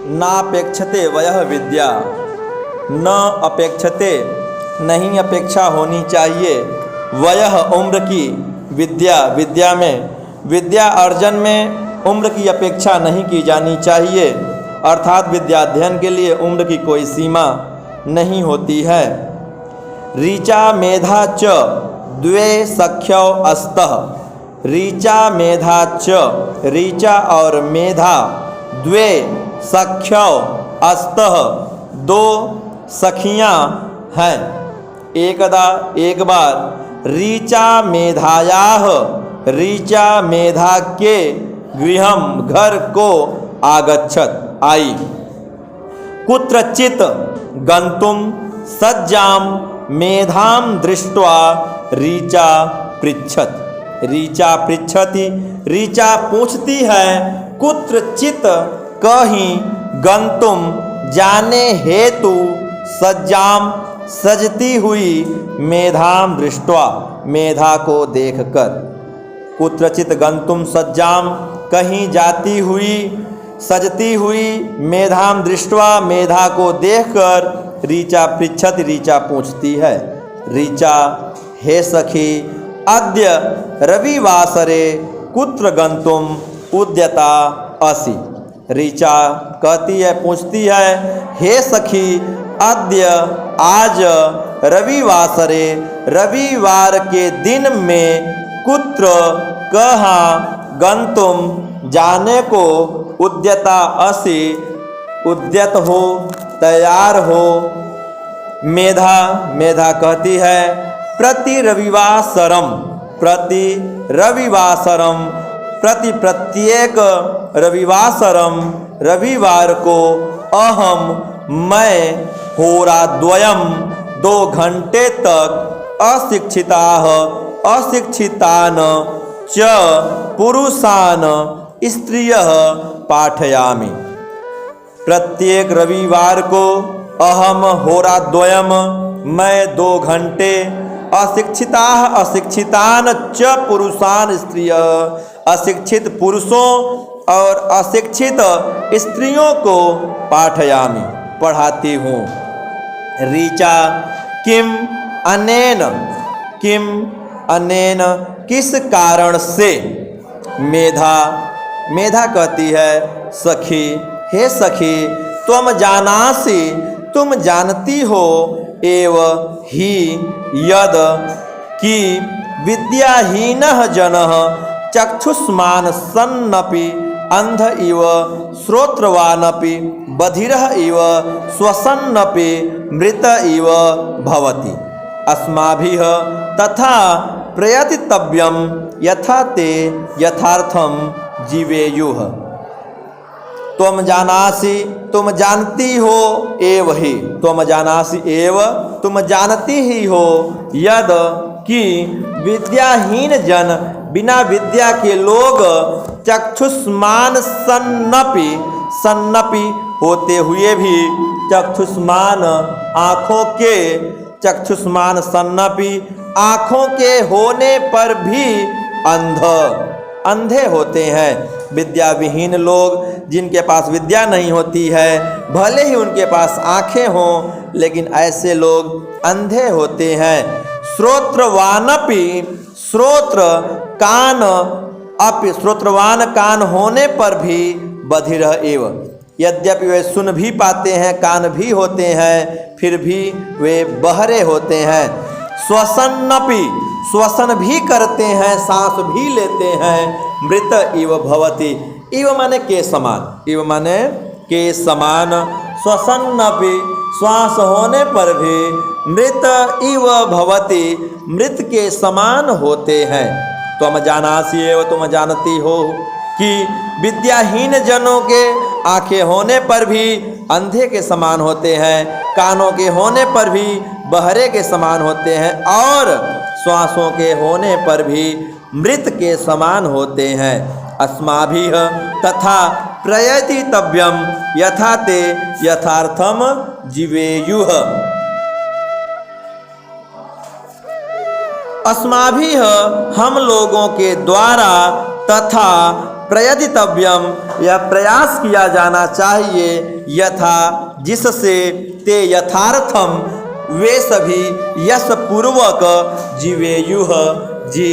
नापेक्षते वयः विद्या, न अपेक्षते नहीं अपेक्षा होनी चाहिए, वयः उम्र की, विद्या विद्या में, विद्या अर्जन में उम्र की अपेक्षा नहीं की जानी चाहिए, अर्थात विद्याध्ययन के लिए उम्र की कोई सीमा नहीं होती है। ऋचा मेधा च द्वे सख्यौ अस्तः, ऋचा मेधा च, ऋचा और मेधा, द्वे सख्यौ अस्तः, दो सखियाँ हैं। एकदा एक बार ऋचा मेधायाः, ऋचा मेधा के गृहम घर को आगच्छत आई, कुत्रचित गंतुम सज्जाम मेधाम दृष्ट्वा ऋचा पृच्छत, ऋचा पृच्छति, ऋचा पूछती है, कुत्रचित कहीं, गंतुम जाने हेतु, सज्जाम सजती हुई, मेधाम दृष्ट्वा मेधा को देखकर, कुत्रचित गंतुम सज्जाम कहीं जाती हुई, सजती हुई, मेधाम दृष्ट्वा मेधा को देखकर, ऋचा पृच्छति ऋचा पूछती है। ऋचा हे सखी अद्य रविवासरे कुत्र गंतुम उद्यता असि, ऋचा कहती है, पूछती है, हे सखी अद्य आज रविवासरे, रविवार के दिन में, कुत्र कहाँ, गंतुम जाने को, उद्यता असि उद्यत हो, तैयार हो। मेधा मेधा कहती है, प्रति रविवासरम, प्रति रविवासरम, प्रति प्रत्येक रविवासरम, रविवार को, अहम मैं, होराद्वयम 2 घंटे तक, अशिक्षिताः अशिक्षितान च पुरुषान स्त्रियः पाठयामि, प्रत्येक रविवार को अहम होराद्वयम मैं 2 घंटे, अशिक्षिताः अशिक्षितान च पुरुषान स्त्रियः अशिक्षित पुरुषों और अशिक्षित स्त्रियों को पाठयामि पढ़ाती हूँ। ऋचा किम अनेन, किम अनेन किस कारण से, मेधा मेधा कहती है, सखी हे सखी त्वम जानासि तुम जानती हो, एव ही यद कि विद्याहीनः जनः चक्षुष्मान सन्नपि अंध इव श्रोत्रवानपि बधिरः इव श्वसन्नपि मृत इव भवति, अस्माभिः तथा प्रयतितव्यं यथा ते यथार्थम जीवेयुः। त्वम जानासि तुम जानती हो, एव ही त्वम जानासि एव तुम जानती ही हो, यद कि विद्याहीन जन बिना विद्या के लोग, चक्षुष्मान सन्नपि, सन्नपि होते हुए भी, चक्षुष्मान आँखों के, चक्षुष्मान सन्नपि आँखों के होने पर भी अंध, अंधे होते हैं। विद्या विहीन लोग जिनके पास विद्या नहीं होती है, भले ही उनके पास आँखें हों, लेकिन ऐसे लोग अंधे होते हैं। श्रोत्रवानपि, श्रोत्र कान, अपि श्रोत्रवान कान होने पर भी, बधिर एव, यद्यपि वे सुन भी पाते हैं, कान भी होते हैं, फिर भी वे बहरे होते हैं। श्वसन्नपि, श्वसन भी करते हैं, सांस भी लेते हैं, मृत इव भवति, इव माने के समान, इव माने के समान, श्वसन्नपि श्वास होने पर भी, मृत इव भवति मृत के समान होते हैं। तुम जानासि एव तुम जानती हो कि विद्याहीन जनों के आँखें होने पर भी अंधे के समान होते हैं, कानों के होने पर भी बहरे के समान होते हैं, और श्वासों के होने पर भी मृत के समान होते हैं। अस्माभिः तथा प्रयतितव्यम यथा ते यथार्थम जीवेयुः। अस्माभिः हम लोगों के द्वारा, तथा प्रयतितव्यम, यह प्रयास किया जाना चाहिए, यथा जिससे ते यथार्थम वे सभी यश पूर्वक जीवेयुः जी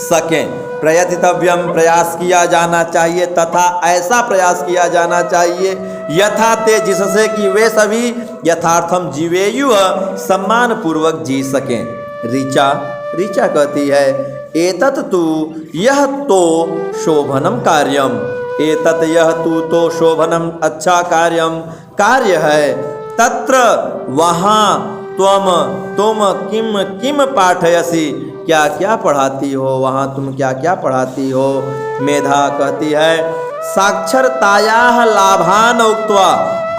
सकें। प्रयतितव्यम प्रयास किया जाना चाहिए, तथा ऐसा प्रयास किया जाना चाहिए, यथा ते जिससे कि वे सभी यथार्थम जीवेयुः सम्मान पूर्वक जी सकें। ऋचा ऋचा कहती है एतत् तु यह तो शोभनम कार्यम, एतत् यह तु तो शोभनम अच्छा कार्यम कार्य है, तत्र वहाँ तुम किम किम पाठयसि क्या क्या पढ़ाती हो, वहाँ तुम क्या क्या पढ़ाती हो। मेधा कहती है साक्षरतायाः लाभान उक्त्वा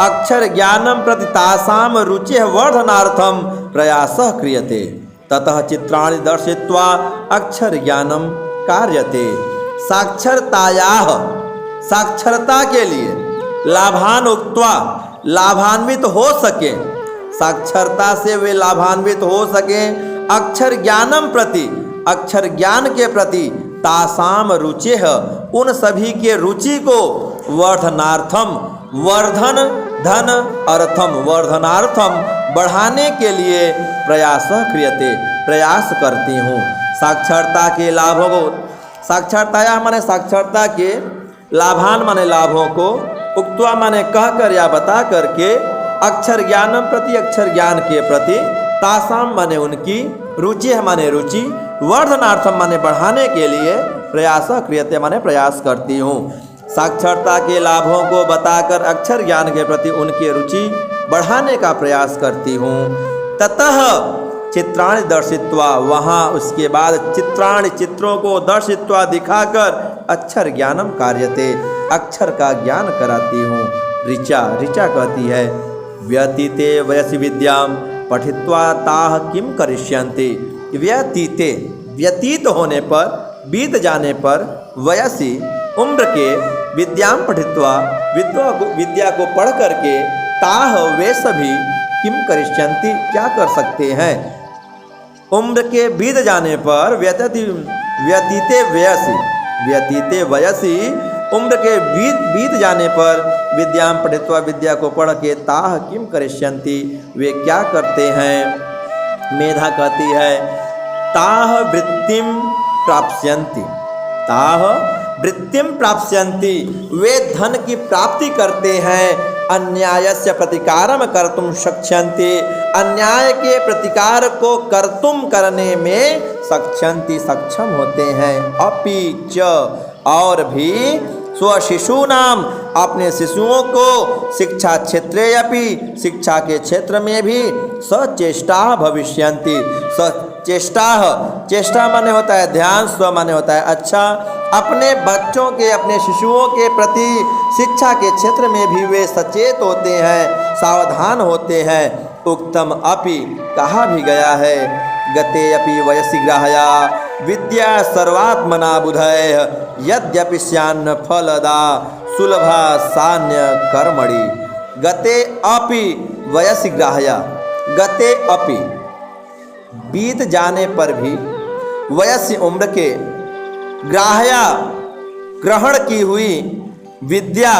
अक्षर ज्ञानम प्रति तासाम रुचिः वर्धनार्थम प्रयासः क्रियते, ततः चित्राणि दर्शयित्वा अक्षर ज्ञानम कार्यते। साक्षरतायाः साक्षरता के लिए, लाभान उक्त्वा लाभान्वित हो सके, साक्षरता से वे लाभान्वित हो सके, अक्षर ज्ञानम प्रति अक्षर ज्ञान के प्रति, तासाम रुचिः उन सभी के रुचि को, वर्धनार्थम वर्धन धन अर्थम वर्धनार्थम बढ़ाने के लिए प्रयास क्रियते प्रयास करती हूँ। साक्षरता के लाभों को, साक्षरताया माने साक्षरता के, लाभान माने लाभों को, उक्त्वा माने कहकर या बता करके, अक्षर ज्ञानम प्रति अक्षर ज्ञान के प्रति, तासाम माने उनकी, रुचि माने रुचि, वर्धनार्थम माने बढ़ाने के लिए, प्रयास क्रियते माने प्रयास करती हूँ। साक्षरता के लाभों को बताकर अक्षर ज्ञान के प्रति उनकी रुचि बढ़ाने का प्रयास करती हूँ। ततः चित्राणि दर्शित्वा, वहाँ उसके बाद चित्राणि चित्रों को, दर्शित्वा दिखाकर, अक्षर ज्ञानम कार्यते अक्षर का ज्ञान कराती हूँ। ऋचा ऋचा कहती है व्यतीते वयसि विद्याम पठित्वा ताः किम करिष्यन्ति, व्यतीते व्यतीत होने पर, बीत जाने पर, वयसि उम्र के, विद्याम पठित्वा विद्या को पढ़ करके, ताः वे सभी, किम करिष्यन्ति क्या कर सकते हैं, उम्र के बीत जाने पर, व्यतीते वयसि व्यतीते वयसि उम्र के बीत जाने पर, विद्याम पठित्वा विद्या को पढ़ के, ताः किम करिष्यन्ति वे क्या करते हैं। मेधा कहती है ताः वृत्तिम प्राप्स्यन्ति, ताः वृत्तिम प्राप्स्यन्ति वे धन की प्राप्ति करते हैं, अन्यायस्य प्रतिकारम कर्तुम शक्ष्यन्ति अन्याय के प्रतिकार को कर्तुम करने में शक्ष्यन्ति सक्षम होते हैं। अपि च और भी, स्वशिशूनाम अपने शिशुओं को, शिक्षा क्षेत्रे अपि शिक्षा के क्षेत्र में भी, सचेष्टा भविष्यन्ति सचेष्टा, चेष्टा माने होता है ध्यान, स्व माने होता है अच्छा, अपने बच्चों के, अपने शिशुओं के प्रति शिक्षा के क्षेत्र में भी वे सचेत होते हैं, सावधान होते हैं। उक्तम अपि कहा भी गया है, गते अपि वयसि ग्राह्या विद्या सर्वात्मना बुधय यद्यपि स्यान्न फलदा सुलभा सान्य कर्मणि। गते अपि वयसि ग्राह्या, गते अपि बीत जाने पर भी, वयस्य उम्र के, ग्राह्या ग्रहण की हुई, विद्या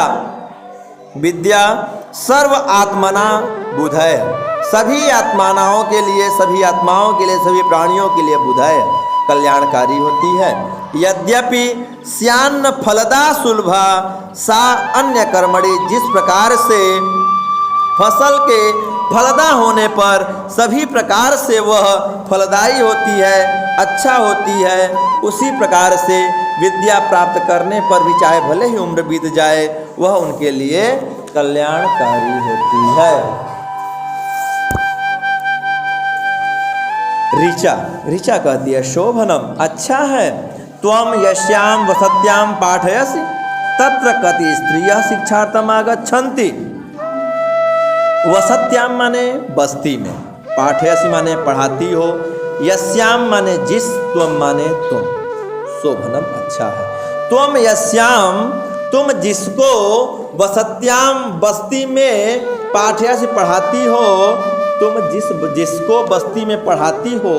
विद्या सर्व आत्मना बुधय सभी आत्माओं के लिए, सभी आत्माओं के लिए, सभी प्राणियों के लिए बुधय कल्याणकारी होती है। यद्यपि स्यान्न फलदा सुलभा सा अन्य कर्मणि, जिस प्रकार से फसल के फलदा होने पर सभी प्रकार से वह फलदायी होती है, अच्छा होती है, उसी प्रकार से विद्या प्राप्त करने पर भी चाहे भले ही उम्र बीत जाए, वह उनके लिए कल्याणकारी होती है। ऋचा ऋचा कहती है शोभनम अच्छा है, त्वं यस्याम वसत्याम पाठयसि तत्र कति स्त्रियः शिक्षार्थम आगच्छन्ति। वसत्याम माने बस्ती में, पाठयसि माने पढ़ाती हो, यस्याम माने जिस, त्वम माने तुम, शोभनम अच्छा है। त्वम यस्याम तुम जिसको, वसत्याम बस्ती में, पाठयसि पढ़ाती हो, तुम जिसको बस्ती में पढ़ाती हो,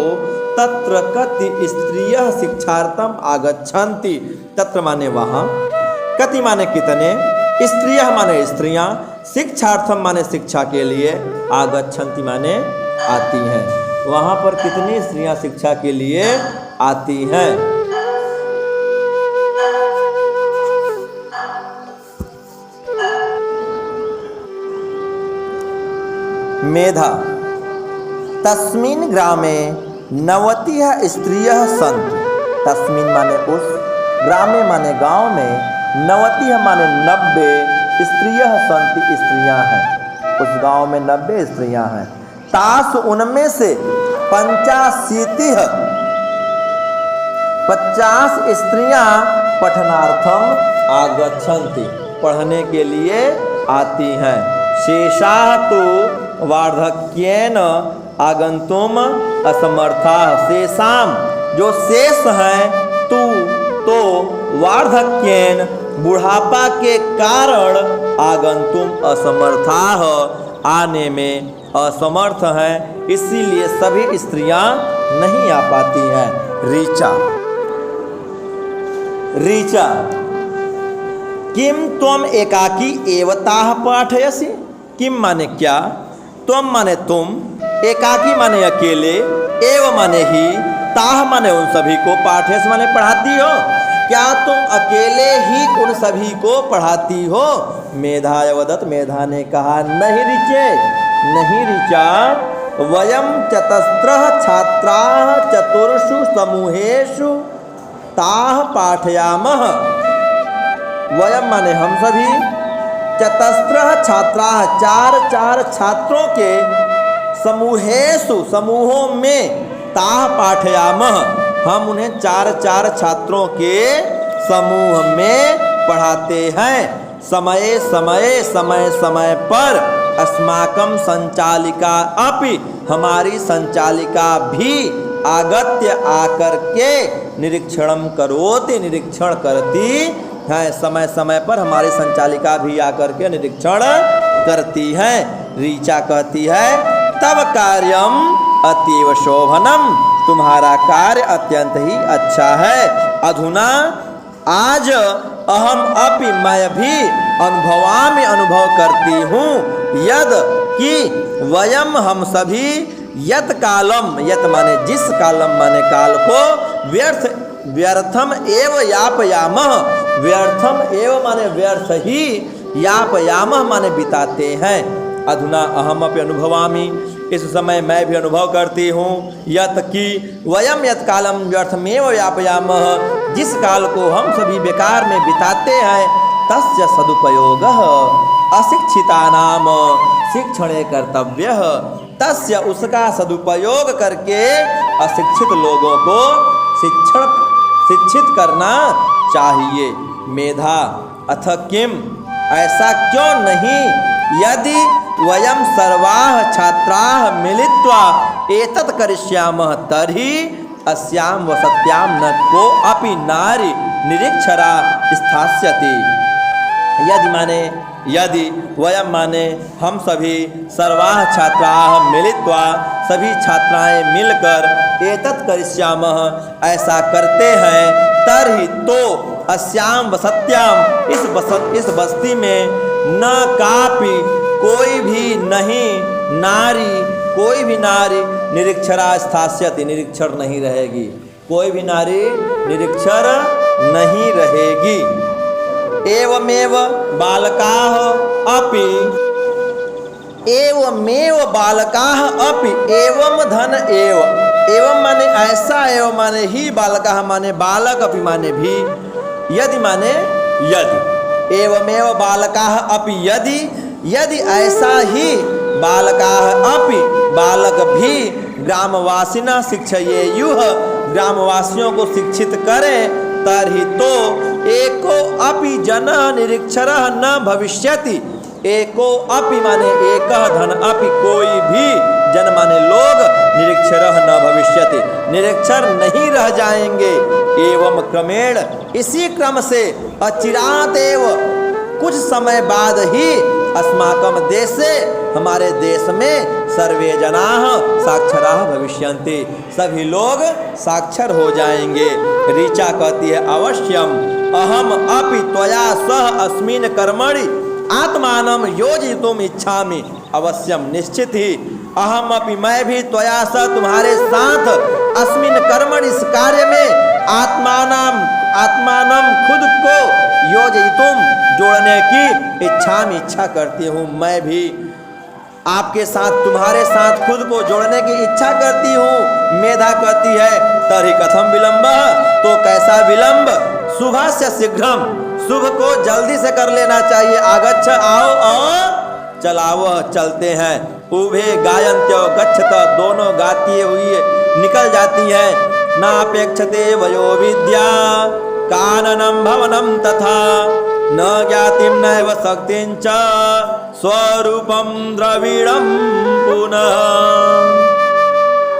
तत्र कति स्त्रियः शिक्षार्थम आगच्छन्ति। तत्र माने वहाँ, कति माने कितने, स्त्रियः माने स्त्रियां, शिक्षार्थम माने शिक्षा के लिए, आगच्छन्ति माने आती हैं। वहाँ पर कितनी स्त्रियां शिक्षा के लिए आती हैं? मेधा तस्मिन् ग्रामे नवतिः स्त्रियः सन्ति। तस्मिन् माने उस, ग्रामे माने गांव में, नवतिः माने 90 स्त्रियः सन्ति स्त्रियां हैं। उस गांव में 90 स्त्रियां हैं। तासु उनमें से 85 50 स्त्रियां पठनार्थम आगच्छन्ति, पढ़ने के लिए आती हैं। शेषाः तु वार्धक्येन आगन्तुम असमर्थाः। शेषाम जो शेष हैं तो वार्धक्येन बुढ़ापा के कारण आगन्तुम असमर्थाः आने में असमर्थ हैं, इसीलिए सभी स्त्रियां नहीं आ पाती हैं। ऋचा किम त्वम एकाकी एवताः पाठयसि। किम माने क्या, त्वम माने तुम, एकाकी माने अकेले, एव माने ही, ताह माने उन सभी को, पाठयसि माने पढ़ाती हो। क्या तुम अकेले ही उन सभी को पढ़ाती हो? मेधा अवदत्, मेधा ने कहा नहीं ऋचे, नहीं ऋचा, वयम चतस्रः छात्राः चतुर्षु समूहेषु ताः पाठयामः। वयम माने हम सभी, चतस्रः छात्राः 4 छात्रों के, समूहेषु समूहों में, ताः पाठयामः हम उन्हें 4 छात्रों के समूह में पढ़ाते हैं। समय पर अस्माकं संचालिका अपि, हमारी संचालिका भी, आगत्य आकर के निरीक्षणम करोति, निरीक्षण करती है। समय पर हमारी संचालिका भी आकर के निरीक्षण करती है। ऋचा कहती है तब कार्यम अतीव शोभनम, तुम्हारा कार्य अत्यंत ही अच्छा है। अधुना आज अहम अपि, मैं भी अनुभवामि, अनुभव करती हूँ, यद कि वयम हम सभी, यत कालम, यत माने जिस, कालम माने काल को, व्यर्थम एव यापयामः, व्यर्थम एव माने व्यर्थ ही, यापयामः माने बिताते हैं। अधुना अहम अपि अनुभवामि, इस समय मैं भी अनुभव करती हूँ, यत कि वयम यत कालम व्यर्थमेव यापयामः, जिस काल को हम सभी बेकार में बिताते हैं, तस्य सदुपयोगः अशिक्षितानाम शिक्षणे कर्तव्यः। तस्य उसका सदुपयोग करके अशिक्षित लोगों को शिक्षित करना चाहिए। मेधा अथ किम, ऐसा क्यों नहीं, यदि वयम सर्वाः छात्राः मिलित्वा एतत् करिष्यामः तर्हि अस्यां वसत्यां न को अपि नारी निरीक्षरा स्थास्यति। यदि माने, यदि वयम माने हम सभी, सर्वाः छात्राः मिलित्वा, सभी छात्राएं मिलकर, एतत् करिष्यामः ऐसा करते हैं, तर्हि तो अस्याम वसत्याम इस बस्ती में, न कापि कोई भी नहीं, नारी कोई भी नारी, निरीक्षरा स्थास्यति निरीक्षर नहीं रहेगी, कोई भी नारी निरीक्षर नहीं रहेगी। एवमेव बालकाः अपि, एवमेव बालकाः अपि, एवं धन एव, एवं माने ऐसा, एवं माने ही, बालकाः माने बालक, अपि माने भी, यदि माने यदि, एवमेव बालकाः अपि यदि, यदि ऐसा ही बालकाः अपि बालक भी, ग्रामवासिनः शिक्षयेयुः ग्रामवासियों को शिक्षित करें, तर्हि तो एको अपि जनः निरीक्षरः न भविष्यति। एको अपि माने एकः, धन अपि कोई भी, जन माने लोग, निरीक्षरः न भविष्यति निरीक्षर नहीं रह जाएंगे। एवं क्रमेण, इसी क्रम से, अचिरात एव कुछ समय बाद ही, अस्माकं देशे हमारे देश में, सर्वे जनाः साक्षराः भविष्यन्ति सभी लोग साक्षर हो जाएंगे। ऋचा कहती है अवश्यम, अहम अपि त्वया सह अस्मिन् कर्मणि आत्मानं योजितुम इच्छामि। अवश्यम निश्चित ही अहम अपि मैं भी त्वया सह तुम्हारे साथ अस्मिन् कर्मणि इस कार्य में आत्मानं खुद को योजितुम जोड़ने की इच्छा करती हूँ। मैं भी आपके साथ तुम्हारे साथ खुद को जोड़ने की इच्छा करती हूँ। मेधा कहती है तर्हि कथम विलंब, तो कैसा विलंब। शुभस्य शीघ्रम, शुभ को जल्दी से कर लेना चाहिए। आगच्छ आओ और चलाओ चलते हैं। उभे गायन्त्यो गच्छत, दोनों गाती हुई निकल जाती हैं। नापेक्षते वयो विद्या काननं भवनं तथा न ज्ञातिं नैव शक्तिं च स्वरूपं द्रविडं पुनः।